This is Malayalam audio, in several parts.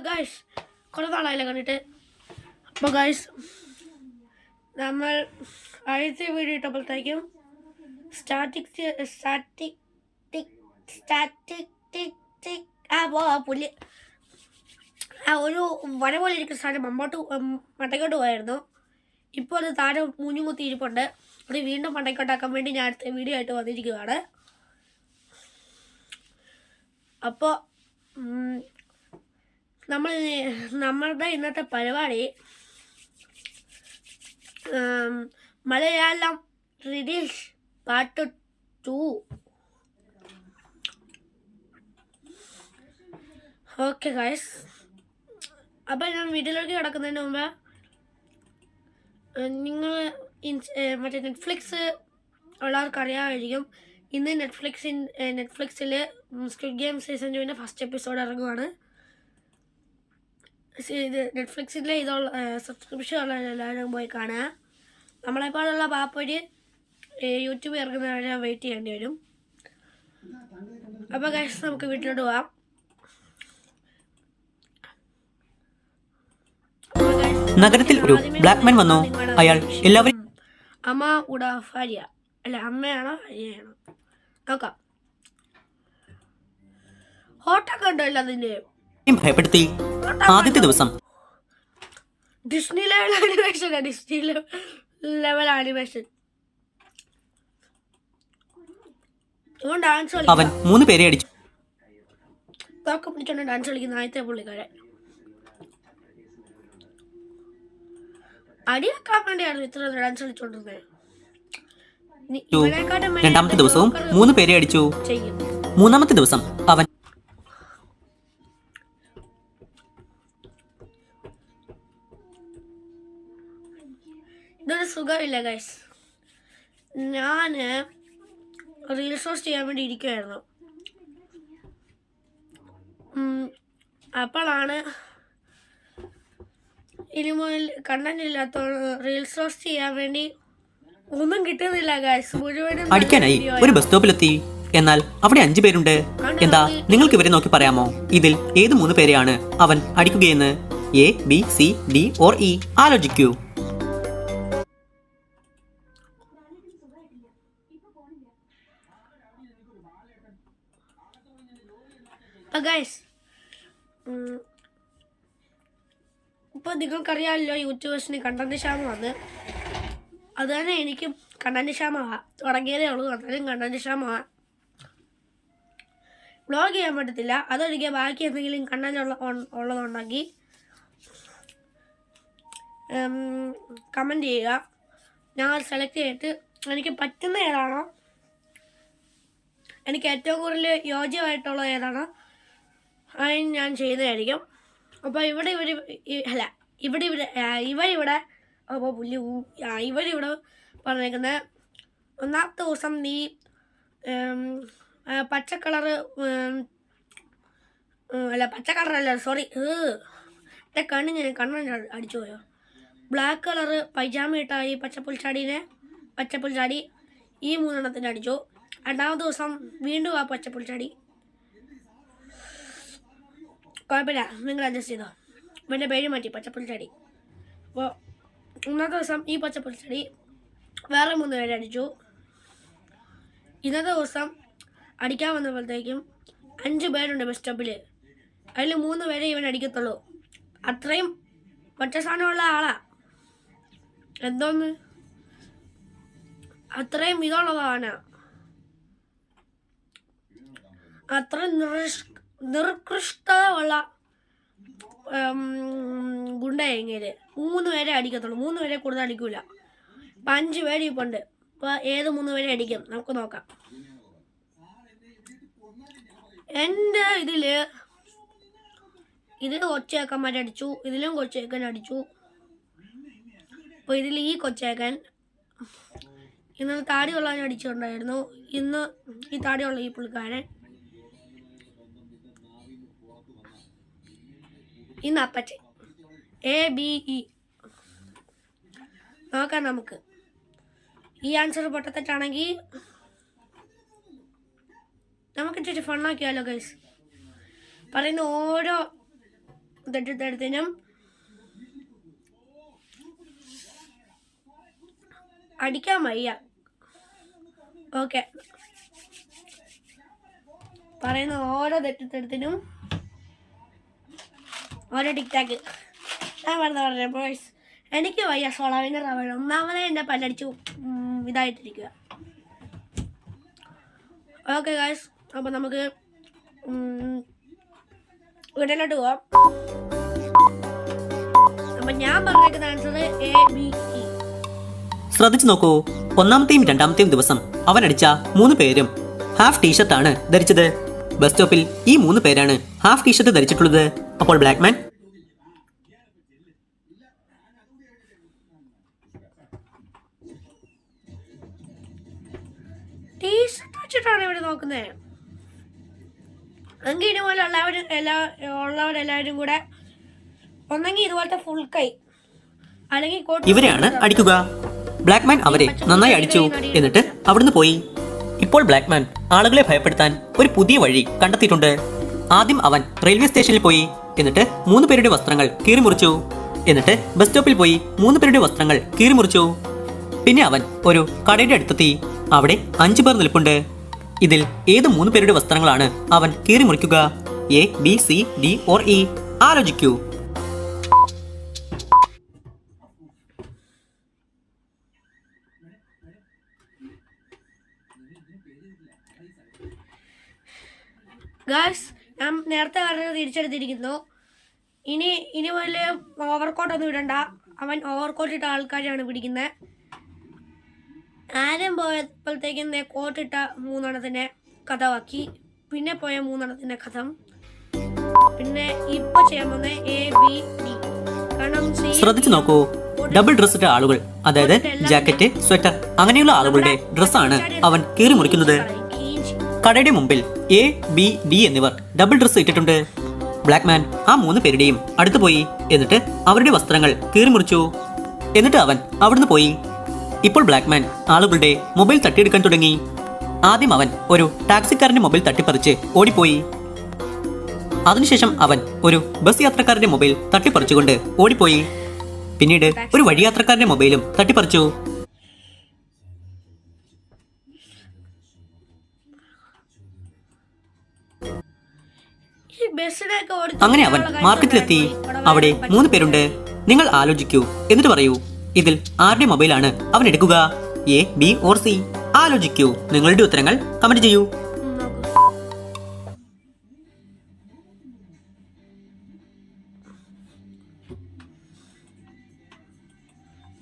ഗൈസ് കുറേ നാളായില്ല കണ്ടിട്ട്. അപ്പോൾ ഗൈസ് നമ്മൾ ആദ്യത്തെ വീഡിയോ ഇട്ടപ്പോഴത്തേക്കും പുല്ല് ഒരു വര പോലെ ഇരിക്കുന്ന സാധനം മണ്ടയ്ക്കോട്ട് പോയായിരുന്നു. ഇപ്പോൾ അത് താഴെ മുഞ്ഞുകുത്തി ഇരിപ്പുണ്ട്. അത് വീണ്ടും മണ്ടയ്ക്കോട്ടാക്കാൻ വേണ്ടി ഞാൻ അടുത്ത വീഡിയോ ആയിട്ട് വന്നിരിക്കുകയാണ്. അപ്പോൾ നമ്മളുടെ ഇന്നത്തെ പരിപാടി Malayalam release part 2. Okay guys, അപ്പം ഞാൻ വീഡിയോയിലേക്ക് കിടക്കുന്നതിന് മുമ്പ് നിങ്ങൾ മറ്റേ നെറ്റ്ഫ്ലിക്സ് ഉള്ളവർക്ക് അറിയാമായിരിക്കും. ഇന്ന് നെറ്റ്ഫ്ലിക്സിൽ Squid Game season 2 first episode ഇറങ്ങുവാണ്. ഇത് നെറ്റ്ഫ്ലിക്സിലെ ഇതുള്ള സബ്സ്ക്രിപ്ഷൻ ഉള്ള എല്ലാവരും പോയി കാണുക. നമ്മളെപ്പോലുള്ള പാപ്പൊര് യൂട്യൂബിൽ ഇറങ്ങുന്നവരെ വെയിറ്റ് ചെയ്യേണ്ടി വരും. അപ്പോൾ ഗൈസ് നമുക്ക് വീട്ടിലോട്ട് പോവാം. നഗരത്തിൽ ഒരു ബ്ലാക്ക് മാൻ വന്നു. അയാൾ എല്ലാവരും അമ്മ ഉടാ ഭാര്യ അല്ല അമ്മയാണോ ഭാര്യയാണോ നോക്കാം. ഹോട്ടൊക്കെ ഉണ്ടല്ലോ അതിൻ്റെ ഭയപ്പെടുത്തി. ആദ്യത്തെ ദിവസം ഡിസ്നി ലെവൽ ആനിമേഷൻ ഡാൻസ് അവൻ 3 പേരെ അടിച്ചു. പിടിച്ചോണ്ട് ഡാൻസ് കളിക്കുന്ന ആദ്യത്തെ പുള്ളിക്കാരൻ. അടിയാക്കാൻ വേണ്ടിയാണ് ഇത്ര ഡാൻസ് കളിച്ചോണ്ടിരുന്നത്. രണ്ടാമത്തെ ദിവസവും 3 പേരെ അടിച്ചു. മൂന്നാമത്തെ ദിവസം അവൻ ഇതൊരു സുഖമില്ല ഗൈസ്. ഞാൻ റീൽസ് പോസ്റ്റ് ചെയ്യാൻ വേണ്ടി ഇരിക്കുമായിരുന്നു. അപ്പോഴാണ് ഇനി മുതൽ കണ്ടന്റ് ഇല്ലാത്ത റീൽസ് പോസ്റ്റ് ചെയ്യാൻ വേണ്ടി ഒന്നും കിട്ടുന്നില്ല ഗൈസ്. മുഴുവനും അടിക്കാനായി ഒരു ബസ് സ്റ്റോപ്പിലെത്തി. എന്നാൽ അവിടെ 5 പേരുണ്ട്. എന്താ നിങ്ങൾക്ക് ഇവരെ നോക്കി പറയാമോ ഇതിൽ ഏത് 3 പേരെയാണ് അവൻ അടിക്കുകയെന്ന്? A, B, C, D or E? ആലോചിക്കൂ. ഗൈസ് ഇപ്പോൾ നിങ്ങൾക്കറിയാമല്ലോ യൂട്യൂബേഴ്സിന് കണ്ടന്റ് ക്ഷാമമാണ്. അത് തന്നെ എനിക്കും കണ്ടന്റ് ക്ഷാമമാണ്. തുടങ്ങിയതേ ഉള്ളൂ, എന്നാലും കണ്ടന്റ് ക്ഷാമമാണ്. വ്ളോഗ് ചെയ്യാൻ പറ്റത്തില്ല. അതൊഴികെ ബാക്കി എന്തെങ്കിലും കണ്ടന്റ് ഉള്ളതുണ്ടെങ്കിൽ കമൻറ്റ് ചെയ്യുക. ഞാൻ സെലക്ട് ചെയ്തിട്ട് എനിക്ക് പറ്റുന്ന ഏതാണോ, എനിക്ക് ഏറ്റവും കൂടുതൽ യോജ്യമായിട്ടുള്ള ഏതാണോ അതിന് ഞാൻ ചെയ്യുന്നതായിരിക്കും. അപ്പോൾ ഇവരിവിടെ പറഞ്ഞേക്കുന്നത് ഒന്നാമത്തെ ദിവസം നീ കണ്ണ് അടിച്ചു പോയോ. ബ്ലാക്ക് കളറ് പൈജാമ ഇട്ടായി പച്ചപ്പുൽ ചാടി ഈ 3 എണ്ണത്തിന് അടിച്ചു. രണ്ടാമത്തെ ദിവസം വീണ്ടും ആ പച്ചപ്പുൽ ചാടി. കുഴപ്പമില്ല, നിങ്ങൾ അഡ്ജസ്റ്റ് ചെയ്തോ. ഇവൻ്റെ പേര് മാറ്റി പച്ചപ്പുൽ ചാടി. അപ്പോൾ ഇന്നത്തെ ദിവസം ഈ പച്ചപ്പുൽ ചാടി വേറെ 3 പേരെ അടിച്ചു. ഇന്നത്തെ ദിവസം അടിക്കാൻ വന്നപ്പോഴത്തേക്കും 5 പേരുണ്ട് ബസ് സ്റ്റോപ്പിൽ. അതിൽ 3 പേരെ ഇവൻ അടിക്കത്തുള്ളൂ. അത്രയും ഒറ്റ സാധനമുള്ള ആളാ. എന്തോന്ന് അത്രയും ഇതുള്ളതാണ്. അത്രയും നിർകൃഷ്ടമുള്ള ഗുണ്ടയെങ്കിൽ 3 പേരെ അടിക്കത്തുള്ളൂ. 3 പേരെ കൂടുതൽ അടിക്കൂല. 5 പേര് ഇപ്പോൾ ഉണ്ട്. ഇപ്പോൾ ഏത് 3 പേരെ അടിക്കും നമുക്ക് നോക്കാം. എൻ്റെ ഇതിൽ കൊച്ചേക്കന്മാരെ അടിച്ചു. ഇതിലും കൊച്ചേക്കൻ അടിച്ചു. അപ്പോൾ ഇതിൽ ഈ കൊച്ചേക്കൻ ഇന്നലെ താടിയുള്ളവൻ അടിച്ചിട്ടുണ്ടായിരുന്നു. ഇന്ന് ഈ താടിയുള്ള ഈ പുള്ളിക്കാരൻ, ഇന്ന് അപ്പച്ചൻ. ABE നോക്കാം നമുക്ക്. ഈ ആൻസർ പൊട്ടത്തെറ്റാണെങ്കിൽ നമുക്ക് ഇച്ചിരി ഫണ്ണാക്കിയാലോ ഗൈസ്. പറയുന്ന ഓരോ തെറ്റിദ്ധരത്തിനും അടിക്കാൻ വയ്യ. ഓക്കെ, പറയുന്ന ഓരോ തെറ്റിദ്ധരത്തിനും ഓരോ ടിക്ടാക്ക്. ഞാൻ പറഞ്ഞ ബോയ്സ്, എനിക്ക് വയ്യ സോളാവിൻ്റെ റവ. ഒന്നാമതേ എൻ്റെ പല്ലടിച്ചു ഇതായിട്ടിരിക്കുക. ഓക്കെ ഗായ്സ്, അപ്പം നമുക്ക് വീട്ടിലോട്ട് പോവാം. അപ്പം ഞാൻ പറഞ്ഞേക്കുന്ന ആൻസർ ABC. ശ്രദ്ധിച്ചു നോക്കൂ, ഒന്നാമത്തെയും രണ്ടാമത്തെയും ദിവസം അവൻ അടിച്ച 3 പേരും ഹാഫ് ടീഷർട്ടാണ് ധരിച്ചത്. ബസ് സ്റ്റോപ്പിൽ ഈ 3 പേരാണ് ഹാഫ് ടീഷർട്ട് ധരിച്ചിട്ടുള്ളത്. അപ്പോൾ ബ്ലാക്ക്മാൻ ടീഷർട്ട് വെച്ചിട്ടാണ് ഇവിടെ നോക്കുന്നത്. എങ്കിൽ ഇതുപോലെ ഉള്ളവരെല്ലാവരും കൂടെ ഒന്നെങ്കിൽ ഇതുപോലത്തെ ഫുൾ കൈ അല്ലെങ്കിൽ ഇവരെയാണ് അടിക്കുക. ബ്ലാക്ക്മാൻ അവരെ നന്നായി അടിച്ചു, എന്നിട്ട് അവിടുന്ന് പോയി. ഇപ്പോൾ ബ്ലാക്ക്മാൻ ആളുകളെ ഭയപ്പെടുത്താൻ ഒരു പുതിയ വഴി കണ്ടെത്തിയിട്ടുണ്ട്. ആദ്യം അവൻ റെയിൽവേ സ്റ്റേഷനിൽ പോയി, എന്നിട്ട് 3 പേരുടെ വസ്ത്രങ്ങൾ കീറിമുറിച്ചു. എന്നിട്ട് ബസ് സ്റ്റോപ്പിൽ പോയി 3 പേരുടെ വസ്ത്രങ്ങൾ കീറിമുറിച്ചു. പിന്നെ അവൻ ഒരു കടയുടെ അടുത്തെത്തി. അവിടെ 5 പേർ നിൽപ്പുണ്ട്. ഇതിൽ ഏത് 3 പേരുടെ വസ്ത്രങ്ങളാണ് അവൻ കീറിമുറിക്കുക? A, B, C, D or E? ആലോചിക്കൂ. ഗായ്സ്, ഞാൻ നേരത്തെ പറഞ്ഞത് തിരിച്ചെടുത്തിരിക്കുന്നു. ഇനി വലിയ ഓവർകോട്ടൊന്നും ഇടണ്ട. അവൻ ഓവർകോട്ട് ഇട്ട ആൾക്കാരെയാണ് പിടിക്കുന്നത്. ആദ്യം പോയപ്പോഴത്തേക്കും കോട്ടിട്ട 3 കഥമാക്കി, പിന്നെ പോയ 3 കഥം, പിന്നെ ഇപ്പൊ ചെയ്യാൻ പോകുന്ന ABD. കാരണം ശ്രദ്ധിച്ചു നോക്കൂ, ഡബിൾ ഡ്രസ് ഇട്ട ആളുകൾ, അതായത് ജാക്കറ്റ്, സ്വെറ്റർ അങ്ങനെയുള്ള ആളുകളുടെ ഡ്രസ്സാണ് അവൻ കീറിമുറിക്കുന്നത്. കടയുടെ മുമ്പിൽ A, B, D എന്നിവർ ഡബിൾ ഡ്രസ് ഇട്ടിട്ടുണ്ട്. ബ്ലാക്ക്മാൻ ആ 3 പേരുടെയും അടുത്ത് പോയി, എന്നിട്ട് അവരുടെ വസ്ത്രങ്ങൾ കീറിമുറിച്ചു. എന്നിട്ട് അവൻ അവിടുന്ന് പോയി. ഇപ്പോൾ ബ്ലാക്ക്മാൻ ആളുകളുടെ മൊബൈൽ തട്ടിയെടുക്കാൻ തുടങ്ങി. ആദ്യം അവൻ ഒരു ടാക്സിക്കാരന്റെ മൊബൈൽ തട്ടിപ്പറിച്ച് ഓടിപ്പോയി. അതിനുശേഷം അവൻ ഒരു ബസ് യാത്രക്കാരന്റെ മൊബൈൽ തട്ടിപ്പറിച്ചുകൊണ്ട് ഓടിപ്പോയി. പിന്നീട് ഒരു വഴിയാത്രക്കാരന്റെ മൊബൈലും തട്ടിപ്പറിച്ചു. അങ്ങനെ അവൻ മാർക്കറ്റിലെത്തി. അവിടെ 3 പേരുണ്ട്. നിങ്ങൾ ആലോചിക്കൂ, എന്നിട്ട് പറയൂ, ഇതിൽ ആരുടെ മൊബൈലാണ് അവൻ എടുക്കുക? A, B or C? ആലോചിക്കൂ. നിങ്ങളുടെ ഉത്തരങ്ങൾ കമന്റ് ചെയ്യൂ.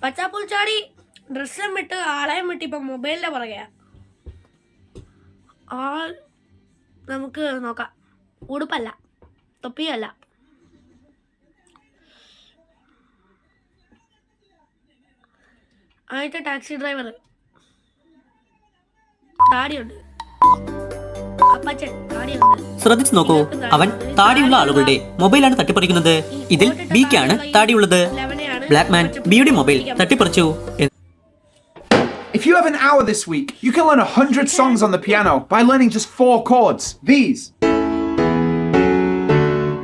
പച്ചാപ്പുൽ ചാടി ഡ്രസ്സും വിട്ട് ആളെയും വിട്ട് ഇപ്പൊ മൊബൈലിന്റെ പുറകെയാ. ആൾ നമുക്ക് നോക്കാം. ഉടുപ്പല്ല, തൊപ്പിയല്ല. ആദ്യത്തെ ടാക്സി ഡ്രൈവർ, താടിയുണ്ട്. അപ്പച്ചൻ താടിയുണ്ട്. ശ്രദ്ധിച്ചു നോക്കൂ, അവൻ താടിയുള്ള ആളുകളുടെ മൊബൈലാണ് തട്ടിപ്പറിക്കുന്നത്. ഇതിൽ ബിക്കാണ് താടിയുള്ളത്. ബ്ലാക്ക്മാൻ ബിയുടെ mobile തട്ടിപ്പറിച്ചു. If you have an hour this week, you can learn 100 songs on the piano by learning just 4 chords. These.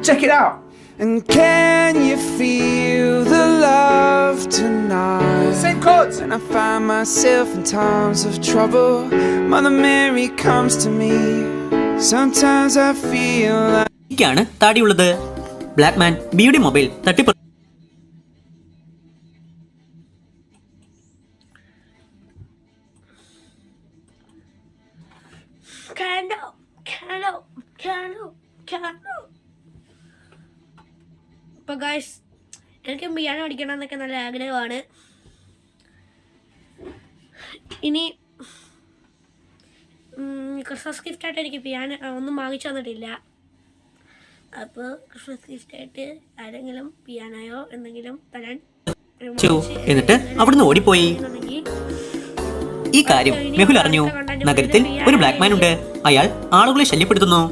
Check it out. And can you feel the love tonight? Same chords. When I find myself in times of trouble, Mother Mary comes to me. Sometimes I feel like ബിക്കാണ് താടിയുള്ളത്. ബ്ലാക്ക്മാൻ ബിയുടെ മൊബൈൽ തട്ടിപ്പറിച്ചു. ഇപ്പൊ ഗൈസ്, എനിക്ക് പിയാനോ പഠിക്കണം എന്നൊക്കെ നല്ല ആഗ്രഹമാണ്. ഇനി ക്രിസ്മസ് ഗിഫ്റ്റായിട്ട് എനിക്ക് പിയാനോ ഒന്നും വാങ്ങിച്ചു തന്നിട്ടില്ല. അപ്പോൾ ക്രിസ്മസ് ഗിഫ്റ്റായിട്ട് ആരെങ്കിലും പിയാനോയോ എന്തെങ്കിലും തരാൻ എന്നിട്ട് അവിടുന്ന് ഓടിപ്പോയി. ഈ കാര്യം മെഹുൽ അറിഞ്ഞു. നഗരത്തിൽ ഒരു ബ്ലാക്ക്മാൻ ഉണ്ട്. അയാൾ ആളുകളെ ശല്യപ്പെടുത്തുന്നു.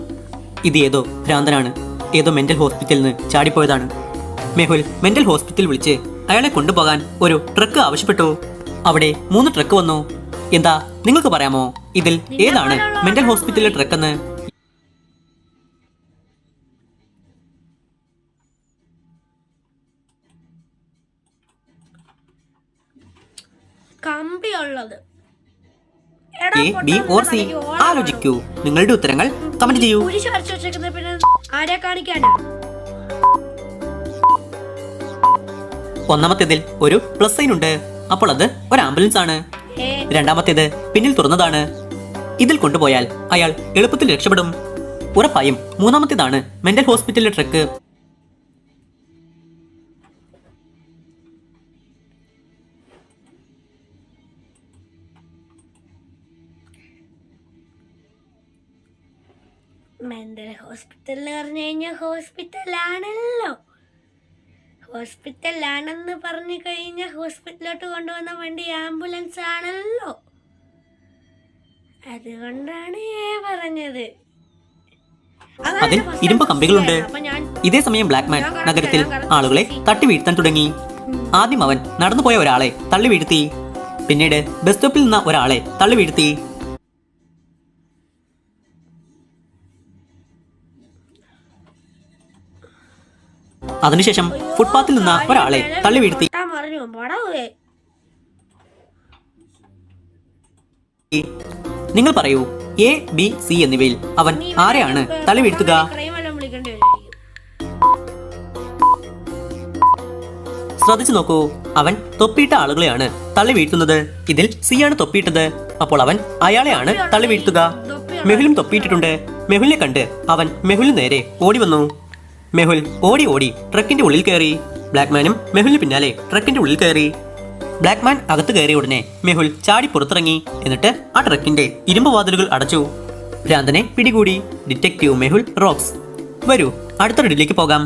ഇത് ഏതോ ഭ്രാന്തനാണ്, ഏതോ മെന്റൽ ഹോസ്പിറ്റലിൽ നിന്ന് ചാടിപ്പോയതാണ്. മെഹുൽ മെന്റൽ ഹോസ്പിറ്റൽ വിളിച്ച് അയാളെ കൊണ്ടുപോകാൻ ഒരു ട്രക്ക് ആവശ്യപ്പെട്ടു. അവിടെ 3 ട്രക്ക് വന്നു. എന്താ നിങ്ങൾക്ക് പറയാമോ ഇതിൽ ഏതാണ് മെന്റൽ ഹോസ്പിറ്റലിലെ ട്രക്കെന്ന്? കമ്പിയുള്ളത്. A, B or C? ആലോചിക്കൂ. നിങ്ങളുടെ ഉത്തരങ്ങൾ കമന്റ് ചെയ്യൂ. കുരിശ് വരച്ചു വെച്ചേക്കുന്നത് പിന്നെ ആരെ കാണിക്കാനാ? ഒന്നാമത്തേതിൽ ഒരു പ്ലസ് സൈൻ ഉണ്ട്, അപ്പോൾ അത് ഒരു ആംബുലൻസ് ആണ്. രണ്ടാമത്തേത് പിന്നിൽ തുറന്നതാണ്. ഇതിൽ കൊണ്ടുപോയാൽ അയാൾ എളുപ്പത്തിൽ രക്ഷപ്പെടും. ഉറപ്പായും മൂന്നാമത്തേതാണ് മെന്റൽ ഹോസ്പിറ്റലിലെ ട്രക്ക്. മെന്റൽ ഹോസ്പിറ്റൽ എന്ന് പറഞ്ഞു കഴിഞ്ഞാൽ ഹോസ്പിറ്റലാണല്ലോ. ഹോസ്പിറ്റലാണെന്ന് പറഞ്ഞു കഴിഞ്ഞാൽ ഹോസ്പിറ്റലിലോട്ട് കൊണ്ടുവന്ന വണ്ടി ആംബുലൻസ് ആണല്ലോ. അതുകൊണ്ടാണ് പറഞ്ഞത്. അതിൽ ഇരുമ്പ് കമ്പികളുണ്ട്. ഇതേ സമയം ബ്ലാക്ക്മാൻ നഗരത്തിൽ ആളുകളെ തട്ടി വീഴ്ത്താൻ തുടങ്ങി. ആദ്യം അവൻ നടന്നുപോയ ഒരാളെ തള്ളി വീഴ്ത്തി. പിന്നീട് ബസ് സ്റ്റോപ്പിൽ നിന്ന ഒരാളെ തള്ളി വീഴ്ത്തി. അതിനുശേഷം ഫുട്പാത്തിൽ നിന്ന ഒരാളെ തള്ളി വീഴ്ത്തി. നിങ്ങൾ പറയൂ, എ, ബി, സി എന്നിവയിൽ അവൻ ആരെയാണ് തള്ളി വീഴ്ത്തുക? ശ്രദ്ധിച്ചു നോക്കൂ, അവൻ തൊപ്പിയിട്ട ആളുകളെയാണ് തള്ളി വീഴ്ത്തുന്നത്. ഇതിൽ സി ആണ് തൊപ്പിയിട്ടത്, അപ്പോൾ അവൻ അയാളെയാണ് തള്ളി വീഴ്ത്തുക. മെഹുലും തൊപ്പിയിട്ടിട്ടുണ്ട്. മെഹുലിനെ കണ്ട് അവൻ മെഹുലിന് നേരെ ഓടി വന്നു. മെഹുൽ ഓടി ഓടി ട്രക്കിന്റെ ഉള്ളിൽ കയറി. ബ്ലാക്ക്മാനും മെഹുലിന് പിന്നാലെ ട്രക്കിന്റെ ഉള്ളിൽ കയറി. ബ്ലാക്ക്മാൻ അകത്ത് കയറിയ ഉടനെ മെഹുൽ ചാടി പുറത്തിറങ്ങി. എന്നിട്ട് ആ ട്രക്കിന്റെ ഇരുമ്പ് വാതിലുകൾ അടച്ചു. ഭ്രാന്തനെ പിടികൂടി. Detective Mehul rocks. വരൂ, അടുത്ത റീഡിലേക്ക് പോകാം.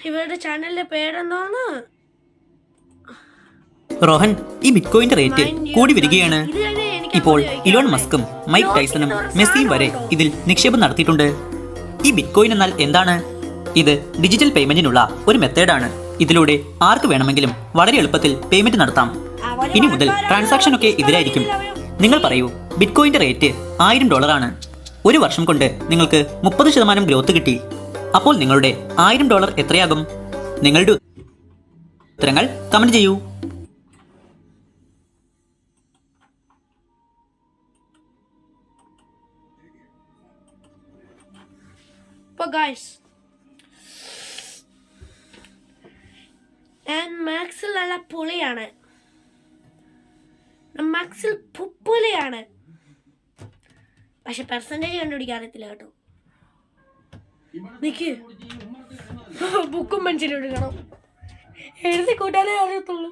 ഇവരുടെ ചാനലിന്റെ പേരെന്തോന്ന്? റോഹൻ, ഈ ബിറ്റ്കോയിന്റെ റേറ്റ് കൂടി വരികയാണ്. ഇപ്പോൾ ഇലോൺ മസ്കും മൈക്ക് ടൈസണും മെസ്സിയും വരെ ഇതിൽ നിക്ഷേപം നടത്തിയിട്ടുണ്ട്. ഈ ബിറ്റ്കോയിൻ എന്നാൽ എന്താണ്? ഇത് ഡിജിറ്റൽ പേയ്മെന്റിനുള്ള ഒരു മെത്തേഡാണ്. ഇതിലൂടെ ആർക്ക് വേണമെങ്കിലും വളരെ എളുപ്പത്തിൽ പേയ്മെന്റ് നടത്താം. ഇനി മുതൽ ട്രാൻസാക്ഷൻ ഒക്കെ ഇതിലായിരിക്കും. നിങ്ങൾ പറയൂ, ബിറ്റ്കോയിന്റെ റേറ്റ് $1000 ഒരു വർഷം കൊണ്ട് നിങ്ങൾക്ക് 30% ഗ്രോത്ത് കിട്ടി. അപ്പോൾ നിങ്ങളുടെ $1000 എത്രയാകും? നിങ്ങളുടെ ഉത്തരങ്ങൾ കമന്റ് ചെയ്യൂ. അപ്പോൾ ഗൈസ്, മാക്സിൽ നല്ല പുളിയാണ്. മാക്സിൽ പുളിയാണ്. പക്ഷെ പെർസെൻറ്റേജ് കണ്ടുപിടിക്കാൻ അറിയത്തില്ല കേട്ടോ. നിക്ക്, ബുക്കും പെൻസിലും എടുക്കണം. എഴുതി കൂട്ടാനേ അറിയത്തുള്ളൂ.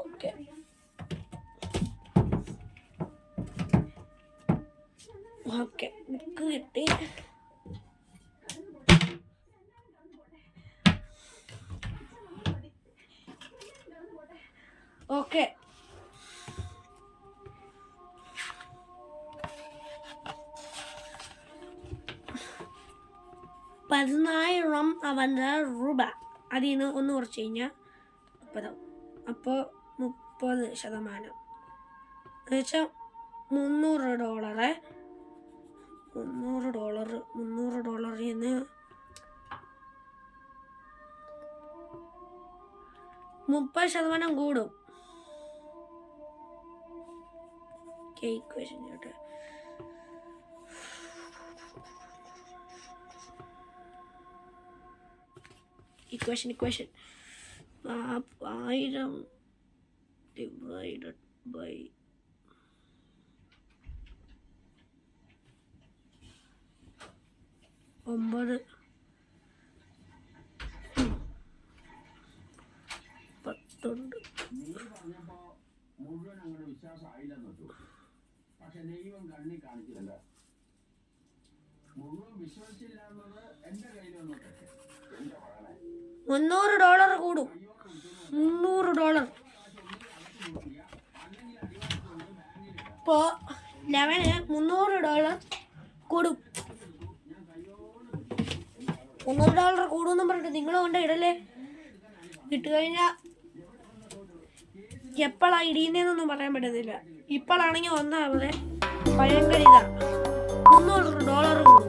ഓക്കെ, ഓക്കെ, ബുക്ക് കിട്ടി. ഓക്കെ, $10,000 അതിൽ നിന്ന് ഒന്ന് കുറച്ച് കഴിഞ്ഞാൽ 30. അപ്പോൾ 30% എന്നുവെച്ചാൽ $300. $300 30% കൂടും. ഇക്വേഷൻ കേട്ടെ. ഇക്വേഷൻ 1000 ഡിവൈഡഡ് ബൈ 9 10 $300 കൂടും. $300 ഇപ്പോൾ 11 $300 കൂടും. $300 കൂടുമെന്നും പറഞ്ഞിട്ട് നിങ്ങൾ കൊണ്ട് ഇടല്ലേ. ഇട്ട് കഴിഞ്ഞാൽ എപ്പോഴാണ് ഇടിയുന്നതെന്നൊന്നും പറയാൻ പറ്റത്തില്ല. ഇപ്പോഴാണെങ്കിൽ ഒന്നാമത് ഭയങ്കര ഇതാ $300 കൂടും.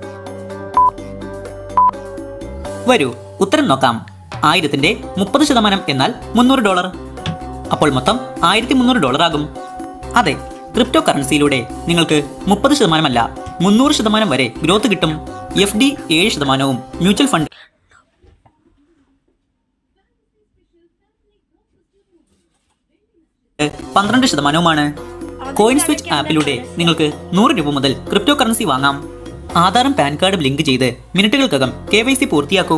വരൂ ഉത്തരം നോക്കാം. 1000ന്റെ 30% എന്നാൽ $300. അപ്പോൾ മൊത്തം $1300 ആകും. അതെ, ക്രിപ്റ്റോ കറൻസിയിലൂടെ നിങ്ങൾക്ക് 30% അല്ല 300% വരെ ഗ്രോത്ത് കിട്ടും. FD 7%, mutual fund 12%. Coin switch ആപ്പിലൂടെ നിങ്ങൾക്ക് 100 രൂപ മുതൽ ക്രിപ്റ്റോ കറൻസി വാങ്ങാം. ആധാറും പാൻ കാർഡും ലിങ്ക് ചെയ്ത് മിനിറ്റുകൾക്കകം KYC പൂർത്തിയാക്കൂ.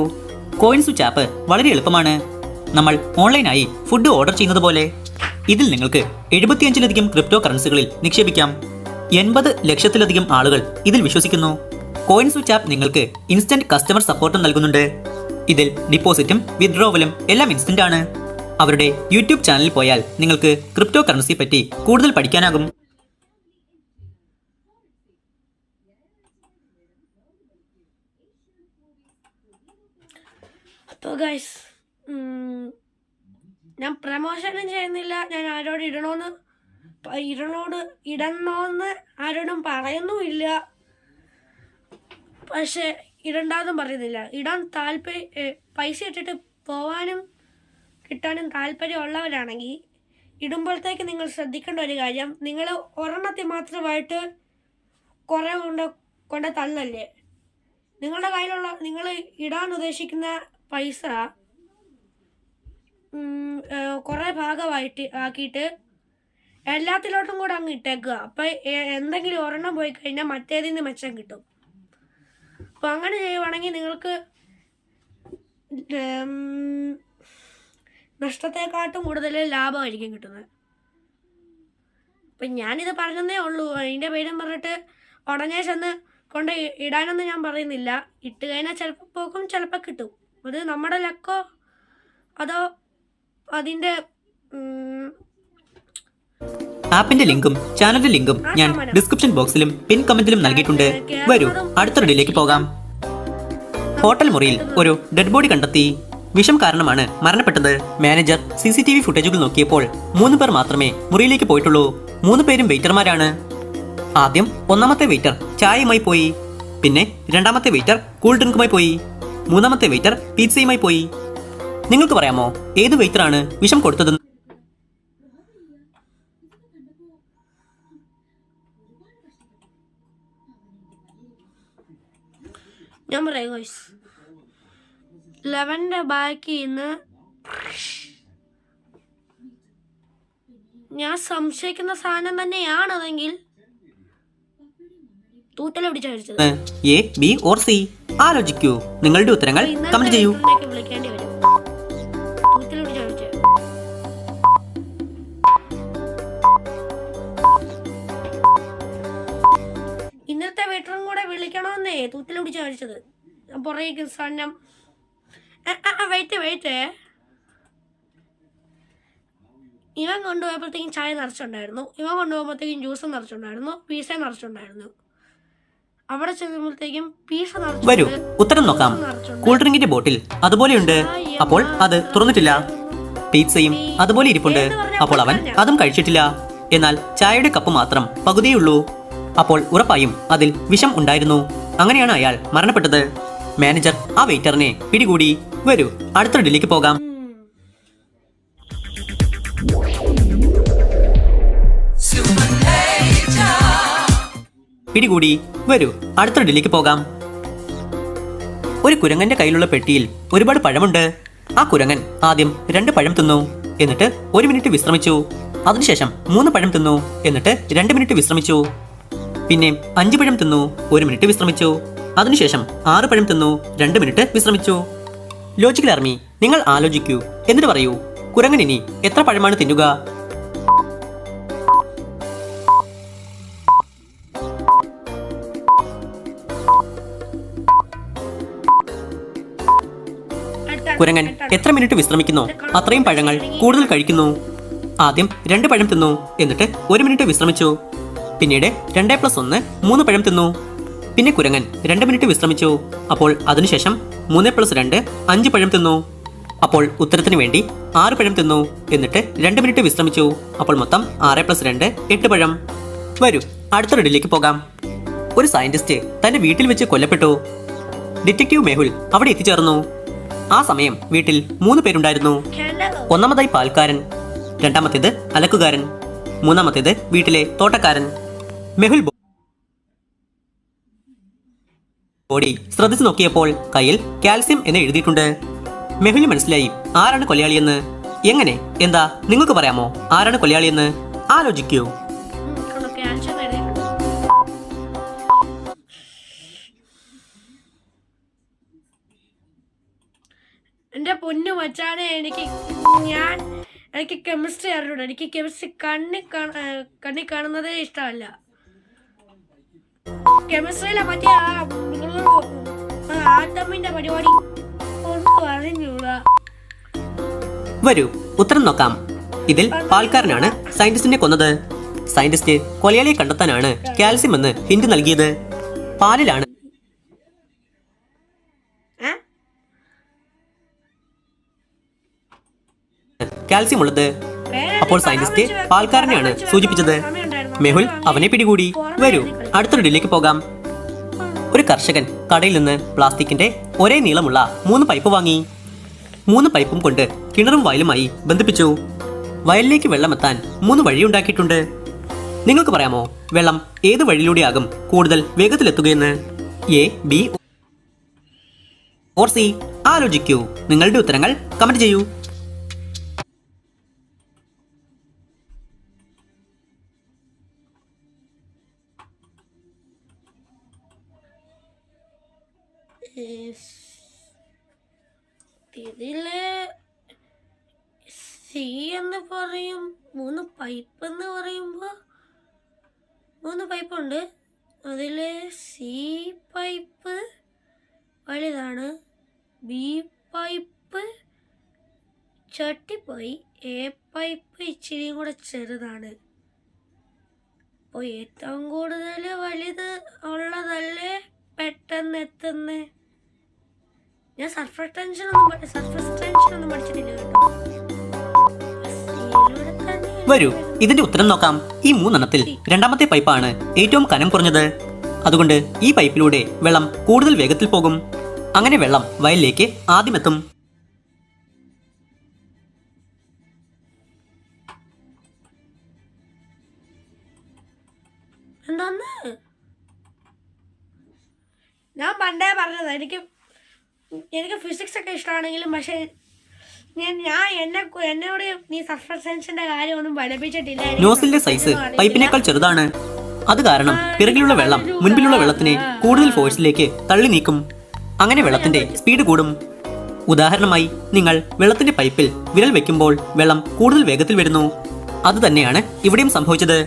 കോയിൻ സ്വിച്ച് ആപ്പ് വളരെ എളുപ്പമാണ്. നമ്മൾ ഓൺലൈനായി ഫുഡ് ഓർഡർ ചെയ്യുന്നത് പോലെ. ഇതിൽ നിങ്ങൾക്ക് 75ലധികം ക്രിപ്റ്റോ കറൻസികളിൽ നിക്ഷേപിക്കാം. 80 ലക്ഷത്തിലധികം ആളുകൾ ഇതിൽ വിശ്വസിക്കുന്നു. കോയിൻ സ്വിച്ച് ആപ്പ് നിങ്ങൾക്ക് ഇൻസ്റ്റന്റ് കസ്റ്റമർ സപ്പോർട്ടും നൽകുന്നുണ്ട്. ഇതിൽ ഡിപ്പോസിറ്റും വിത്ഡ്രോവലും എല്ലാം ഇൻസ്റ്റന്റ് ആണ്. അവരുടെ യൂട്യൂബ് ചാനലിൽ പോയാൽ നിങ്ങൾക്ക് ക്രിപ്റ്റോ കറൻസി പറ്റി കൂടുതൽ പഠിക്കാനാകും. അപ്പോൾ ഗൈസ്, ഞാൻ പ്രമോഷനും ചെയ്യുന്നില്ല. ഞാൻ ആരോട് ഇടണോന്ന് ആരോടും പറയുന്നുമില്ല. പക്ഷെ ഇടണ്ടാന്നും പറയുന്നില്ല. ഇടാൻ പൈസ ഇട്ടിട്ട് പോവാനും കിട്ടാനും താല്പര്യമുള്ളവരാണെങ്കിൽ ഇടുമ്പോഴത്തേക്ക് നിങ്ങൾ ശ്രദ്ധിക്കേണ്ട ഒരു കാര്യം, നിങ്ങൾ ഒരെണ്ണത്തിൽ മാത്രമായിട്ട് കുറേ കൊണ്ട് തള്ളല്ലേ. നിങ്ങളുടെ കയ്യിലുള്ള നിങ്ങൾ ഇടാൻ ഉദ്ദേശിക്കുന്ന പൈസ കുറേ ഭാഗമായിട്ട് ആക്കിയിട്ട് എല്ലാത്തിലോട്ടും കൂടെ അങ്ങ് ഇട്ടേക്കുക. അപ്പം എന്തെങ്കിലും ഒരെണ്ണം പോയി കഴിഞ്ഞാൽ മറ്റേതിൽ നിന്ന് മെച്ചം കിട്ടും. അപ്പം അങ്ങനെ ചെയ്യുവാണെങ്കിൽ നിങ്ങൾക്ക് നഷ്ടത്തെക്കാട്ടും കൂടുതൽ ലാഭമായിരിക്കും കിട്ടുന്നത്. അപ്പം ഞാനിത് പറഞ്ഞതേ ഉള്ളൂ. അതിൻ്റെ പേരും പറഞ്ഞിട്ട് ഉടനെ ചെന്ന് കൊണ്ട് ഇടാനൊന്നും ഞാൻ പറയുന്നില്ല. ഇട്ട് കഴിഞ്ഞാൽ ചിലപ്പോൾ പോകും, ചിലപ്പോൾ കിട്ടും. അത് നമ്മുടെ ലക്കോ അതോ അതിൻ്റെ ആപ്പിന്റെ ലിങ്കും ചാനലിന്റെ ലിങ്കും ഞാൻ ഡിസ്ക്രിപ്ഷൻ ബോക്സിലും പിൻ കമന്റിലും നൽകിയിട്ടുണ്ട്. വരൂ അടുത്ത റീഡിലേക്ക് പോകാം. ഹോട്ടൽ മുറിയിൽ ഒരു ഡെഡ് ബോഡി കണ്ടെത്തി. വിഷം കാരണമാണ് മരണപ്പെട്ടത്. മാനേജർ CCTV ഫുട്ടേജുകൾ നോക്കിയപ്പോൾ 3 പേർ മാത്രമേ മുറിയിലേക്ക് പോയിട്ടുള്ളൂ. 3 പേരും വെയിറ്റർമാരാണ്. ആദ്യം ഒന്നാമത്തെ വെയിറ്റർ ചായയുമായി പോയി. പിന്നെ രണ്ടാമത്തെ വെയിറ്റർ കൂൾ ഡ്രിങ്കുമായി പോയി. മൂന്നാമത്തെ വെയിറ്റർ പിസ്സയുമായി പോയി. നിങ്ങൾക്ക് പറയാമോ ഏത് വെയിറ്ററാണ് വിഷം കൊടുത്തതെന്ന്? ഞാൻ പറയാം ഗോയ്സ്, 11ന്റെ ബാക്കിൽ നിന്ന് ഞാൻ സംശയിക്കുന്ന സാധനം തന്നെയാണതെങ്കിൽ തൂത്തല പിടിച്ചടിച്ചത്. A, B or C? ആലോചിക്കൂ. നിങ്ങളുടെ ഉത്തരങ്ങൾ കമന്റ് ചെയ്യൂ. വിളിക്കേണ്ടി വരും. തൂത്തല പിടിച്ചടിച്ചത്. ഇന്നത്തെ വെയിറ്ററും കൂടെ വിളിക്കണമെന്നേ തൂത്തല പിടിച്ചടിച്ചത്. പുറകെ സാധനം വെയിറ്റ് ഇവൻ കൊണ്ടുപോയപ്പോഴത്തേക്കും ചായ നിറച്ചുണ്ടായിരുന്നു. ഇവൻ കൊണ്ടുപോകുമ്പോഴത്തേക്കും ജ്യൂസ് നിറച്ചുണ്ടായിരുന്നു. പീസ നിറച്ചുണ്ടായിരുന്നു. അവിടെ ചെല്ലുമ്പോഴത്തേക്കും പീസ നിറച്ചു. വരൂ ഉത്തരം നോക്കാം. കൂൾ ഡ്രിങ്കിന്റെ ബോട്ടിൽ അതുപോലെയുണ്ട്. അപ്പോൾ അത് തുറന്നിട്ടില്ല. പിസ്സയും അതുപോലെ ഇരിപ്പുണ്ട്. അപ്പോൾ അവൻ അതും കഴിച്ചിട്ടില്ല. എന്നാൽ ചായയുടെ കപ്പ് മാത്രം പകുതിയുള്ളൂ. അപ്പോൾ ഉറപ്പായും അതിൽ വിഷം ഉണ്ടായിരുന്നു. അങ്ങനെയാണ് അയാൾ മരണപ്പെട്ടത്. മാനേജർ ആ വെയിറ്ററിനെ പിടികൂടി. വരൂ അടുത്ത റീഡിലേക്ക് പോകാം. പിടികൂടി. വരൂ അടുത്ത റീഡിലേക്ക് പോകാം. ഒരു കുരങ്ങന്റെ കയ്യിലുള്ള പെട്ടിയിൽ ഒരുപാട് പഴമുണ്ട്. ആ കുരങ്ങൻ ആദ്യം 2 പഴം തിന്നു. എന്നിട്ട് 1 മിനിറ്റ് വിശ്രമിച്ചു. അതിനുശേഷം 3 പഴം തിന്നു. എന്നിട്ട് 2 മിനിറ്റ് വിശ്രമിച്ചു. പിന്നെ 5 പഴം തിന്നു. 1 മിനിറ്റ് വിശ്രമിച്ചു. അതിനുശേഷം 6 പഴം തിന്നു. 2 മിനിറ്റ് വിശ്രമിച്ചു. ലോജിക്കൽ ആർമി, നിങ്ങൾ ആലോചിക്കൂ. എന്നിട്ട് പറയൂ, കുരങ്ങൻ ഇനി എത്ര പഴമാണ് തിന്നുക? കുരങ്ങൻ എത്ര മിനിറ്റ് വിശ്രമിക്കുന്നു അത്രയും പഴങ്ങൾ കൂടുതൽ കഴിക്കുന്നു. ആദ്യം 2 പഴം തിന്നു. എന്നിട്ട് 1 മിനിറ്റ് വിശ്രമിച്ചു. പിന്നീട് 2+1 3 പഴം തിന്നു. പിന്നെ കുരങ്ങൻ 2 മിനിറ്റ് വിശ്രമിച്ചു. അപ്പോൾ അതിനുശേഷം 3+2 5 പഴം തിന്നു. അപ്പോൾ ഉത്തരത്തിന് വേണ്ടി 6 പഴം തിന്നു. എന്നിട്ട് 2 മിനിറ്റ് വിശ്രമിച്ചു. അപ്പോൾ മൊത്തം 6+2 8 പഴം. വരൂ അടുത്ത റെഡിലേക്ക് പോകാം. ഒരു സയന്റിസ്റ്റ് തന്റെ വീട്ടിൽ വെച്ച് കൊല്ലപ്പെട്ടു. ഡിറ്റക്റ്റീവ് മെഹുൽ അവിടെ എത്തിച്ചേർന്നു. ആ സമയം വീട്ടിൽ 3 പേരുണ്ടായിരുന്നു. ഒന്നാമതായി പാൽക്കാരൻ, രണ്ടാമത്തേത് അലക്കുകാരൻ, മൂന്നാമത്തേത് വീട്ടിലെ തോട്ടക്കാരൻ. മെഹുൽ ബോഡി ശ്രദ്ധിച്ചു നോക്കിയപ്പോൾ കയ്യിൽ കാൽസ്യം എന്ന് എഴുതിയിട്ടുണ്ട്. മെഹുലിന് മനസ്സിലായി ആരാണ് കൊലയാളിയെന്ന്. എങ്ങനെ? എന്താ നിങ്ങൾക്ക് പറയാമോ ആരാണ് കൊലയാളിയെന്ന്? ആലോചിക്കൂ. എന്റെ പൊന്നു മച്ചാനെ, എനിക്ക് കെമിസ്ട്രി അറിഞ്ഞൂടാ. എനിക്ക് കെമിസ്ട്രി കണ്ണി കാണുന്നതേ ഇഷ്ടമല്ല. കെമിസ്ട്രിയിലെ മറ്റേ ആറ്റമിന്റെ പരിപാടി ഒന്നും അറിഞ്ഞൂടാ. വരൂ ഉത്തരം നോക്കാം. ഇതിൽ പാൽക്കാരനാണ് സയന്റിസ്റ്റിനെ കൊന്നത്. സയന്റിസ്റ്റ് കൊലയാളിയെ കണ്ടെത്താനാണ് കാൽസ്യം എന്ന് ഹിന്റ് നൽകിയത്. പാലിലാണ് കാൽസ്യം ഉള്ളത്. അപ്പോൾ സയന്റിസ്റ്റ് പാൽക്കാരനെയാണ് സൂചിപ്പിച്ചത്. മെഹുൽ അവനെ പിടികൂടി. വരൂ അടുത്ത റെഡിലേക്ക് പോകാം. ഒരു കർഷകൻ കടയിൽ നിന്ന് പ്ലാസ്റ്റിക്കിന്റെ ഒരേ നീളമുള്ള 3 പൈപ്പ് വാങ്ങി. 3 പൈപ്പും കൊണ്ട് കിണറും വയലുമായി ബന്ധിപ്പിച്ചു. വയലിലേക്ക് വെള്ളമെത്താൻ 3 വഴിയുണ്ടാക്കിയിട്ടുണ്ട്. നിങ്ങൾക്ക് പറയാമോ വെള്ളം ഏത് വഴിയിലൂടെയാകും കൂടുതൽ വേഗത്തിലെത്തുകയെന്ന്? A, B or C? ആലോചിക്കൂ. നിങ്ങളുടെ ഉത്തരങ്ങൾ കമന്റ് ചെയ്യൂ. ഇതില് സി എന്ന് പറയും. 3 പൈപ്പ് എന്ന് പറയുമ്പോ 3 പൈപ്പുണ്ട്. അതില് സി പൈപ്പ് വലുതാണ്, ബി പൈപ്പ് ചട്ടിപ്പോയി, എ പൈപ്പ് ഇച്ചിരി കൂടെ ചെറുതാണ്. അപ്പോൾ ഏറ്റവും കൂടുതൽ വലുത് ഉള്ളതല്ലേ പെട്ടെന്ന് എത്തുന്നേ. ഞാൻ സർഫസ് ടെൻഷൻ ഒന്നും പഠിച്ചിട്ടില്ല കേട്ടോ. വരൂ ഇതിന്റെ ഉത്തരം നോക്കാം. ഈ 3 എണ്ണത്തിൽ രണ്ടാമത്തെ പൈപ്പാണ് ഏറ്റവും കനം കുറഞ്ഞത്. അതുകൊണ്ട് ഈ പൈപ്പിലൂടെ വെള്ളം കൂടുതൽ വേഗത്തിൽ പോകും. അങ്ങനെ വെള്ളം വയലിലേക്ക് ആദ്യം എത്തും. എന്താന്ന് ഞാൻ പണ്ടേ പറഞ്ഞത്. എനിക്ക് ഫിസിക്സ് ഒക്കെ ഇഷ്ടമാണെങ്കിലും പക്ഷെ എന്നോട് നീ സർഫസ് ടെൻഷന്റെ കാര്യം ഒന്നും പഠിപ്പിച്ചിട്ടില്ല. നോസിലിന്റെ സൈസ് പൈപ്പിനേക്കാൾ ചെറുതാണ്. അത് കാരണം പിറകിലുള്ള വെള്ളം മുൻപിലുള്ള വെള്ളത്തിനെ കൂടുതൽ ഫോഴ്സിലേക്ക് തള്ളി നീക്കും. അങ്ങനെ വെള്ളത്തിന്റെ സ്പീഡ് കൂടും. ഉദാഹരണമായി നിങ്ങൾ വെള്ളത്തിന്റെ പൈപ്പിൽ വിരൽ വെക്കുമ്പോൾ വെള്ളം കൂടുതൽ വേഗത്തിൽ വരുന്നു. അത് തന്നെയാണ് ഇവിടെയും സംഭവിച്ചത്.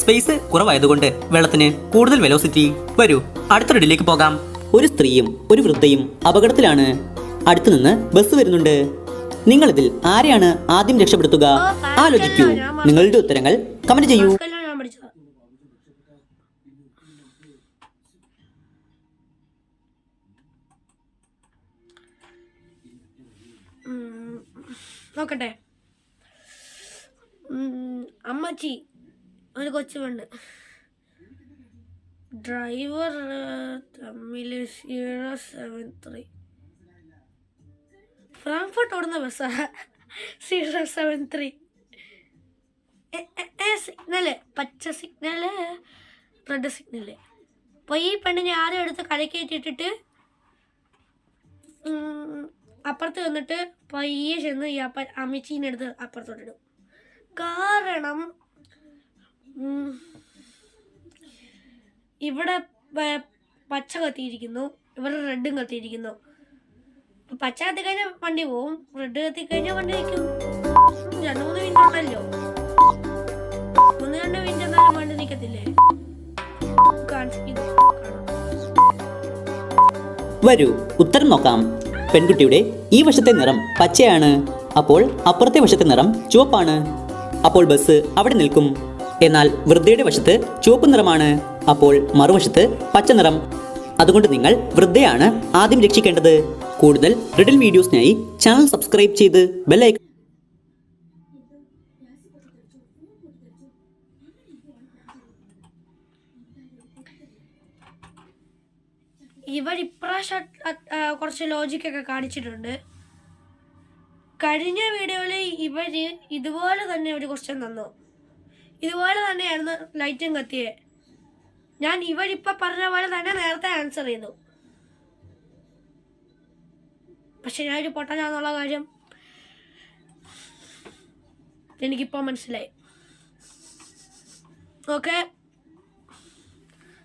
സ്പേസ് കുറവായതുകൊണ്ട് വെള്ളത്തിന് കൂടുതൽ വെലോസിറ്റി. വരൂ അടുത്ത റെഡിലേക്ക് പോകാം. ഒരു സ്ത്രീയും ഒരു വൃദ്ധയും അപകടത്തിലാണ്. അടുത്തു നിന്ന് ബസ് വരുന്നുണ്ട്. നിങ്ങളിതിൽ ആരെയാണ് ആദ്യം രക്ഷപ്പെടുത്തുക? ആലോചിക്കൂ. നിങ്ങളുടെ ഉത്തരങ്ങൾ കമന്റ് ചെയ്യൂ. നോക്കട്ടെ. അമ്മച്ചി ഒരു കൊച്ചു പെണ്ണ്, ഡ്രൈവർ തമ്മിൽ 073 ഫ്രാങ്ക്ഫർട്ട് ഓടുന്ന ബസ്സാ. 073 സിഗ്നല്, പച്ച സിഗ്നല്, റെഡ് സിഗ്നല്. അപ്പോൾ ഈ പെണ്ണിനെ ആരും എടുത്ത് കരക്കേറ്റിട്ടിട്ട് അപ്പുറത്ത് വന്നിട്ട് പയ്യെ ചെന്ന് ഈ അമ്മച്ചീനെ എടുത്ത് അപ്പുറത്തോട്ടിടും. കാരണം ഇവിടെ പച്ച കത്തിയിരിക്കുന്നു, ഇവിടെ റെഡും കത്തിയിരിക്കുന്നു. പച്ച കത്തി കഴിഞ്ഞാൽ വണ്ടി പോവും, റെഡ് കത്തി കഴിഞ്ഞാൽ വണ്ടി നിൽക്കും. 2-3 മിനിറ്റ് ഉണ്ടല്ലോ. 1-2 മിനിറ്റ് എന്നാലും വണ്ടി നിൽക്കത്തില്ലേ? വരൂ ഉത്തരം നോക്കാം. പെൺകുട്ടിയുടെ ഈ വശത്തെ നിറം പച്ചയാണ്. അപ്പോൾ അപ്പുറത്തെ വശത്തെ നിറം ചുവപ്പാണ്. അപ്പോൾ ബസ് അവിടെ നിൽക്കും. എന്നാൽ വൃദ്ധയുടെ വശത്ത് ചുവപ്പ് നിറമാണ്. അപ്പോൾ മറുവശത്ത് പച്ച നിറം. അതുകൊണ്ട് നിങ്ങൾ വൃദ്ധയാണ് ആദ്യം രക്ഷിക്കേണ്ടത്. കൂടുതൽ റിഡിൽ വീഡിയോസിനായി ചാനൽ സബ്സ്ക്രൈബ് ചെയ്ത് ബെൽ ഐക്കൺ ഇവർ ഇപ്രാവശ്യം കുറച്ച് ലോജിക്കൊക്കെ കാണിച്ചിട്ടുണ്ട്. കഴിഞ്ഞ വീഡിയോയിൽ ഇവർ ഇതുപോലെ തന്നെ ഒരു ക്വസ്റ്റ്യൻ തന്നു. ഇതുപോലെ തന്നെയായിരുന്നു ലൈറ്റും കത്തിയെ. ഞാൻ ഇവരിപ്പോൾ പറഞ്ഞ പോലെ തന്നെ നേരത്തെ ആൻസർ ചെയ്തു. പക്ഷെ ഞാനൊരു പൊട്ടനാന്നുള്ള കാര്യം എനിക്കിപ്പോൾ മനസ്സിലായി. ഓക്കെ,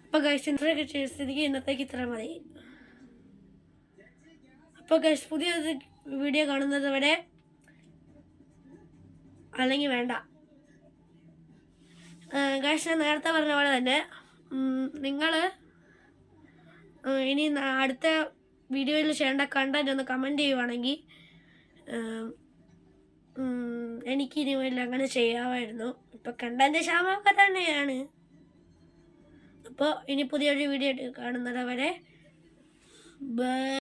അപ്പോൾ ഗൈസ് ഇൻട്രോയൊക്കെ ചെയ്ത സ്ഥിതിക്ക് ഇന്നത്തേക്ക് ഇത്ര മതി. അപ്പോൾ ഗൈസ് പുതിയൊരു വീഡിയോ കാണുന്നത് വരെ, അല്ലെങ്കിൽ വേണ്ട ഗൈസ്, ഞാൻ നേരത്തെ പറഞ്ഞ പോലെ തന്നെ നിങ്ങൾ ഇനി അടുത്ത വീഡിയോയിൽ ചെയ്യേണ്ട കണ്ടന്റ് ഒന്ന് കമൻറ്റ് ചെയ്യുവാണെങ്കിൽ എനിക്കിനി വല്ല അങ്ങനെ ചെയ്യാമായിരുന്നു. ഇപ്പോൾ കണ്ടന്റ് ക്ഷാമമൊക്കെ തന്നെയാണ്. അപ്പോൾ ഇനി പുതിയൊരു വീഡിയോ കാണുന്നത് വരെ ബൈ.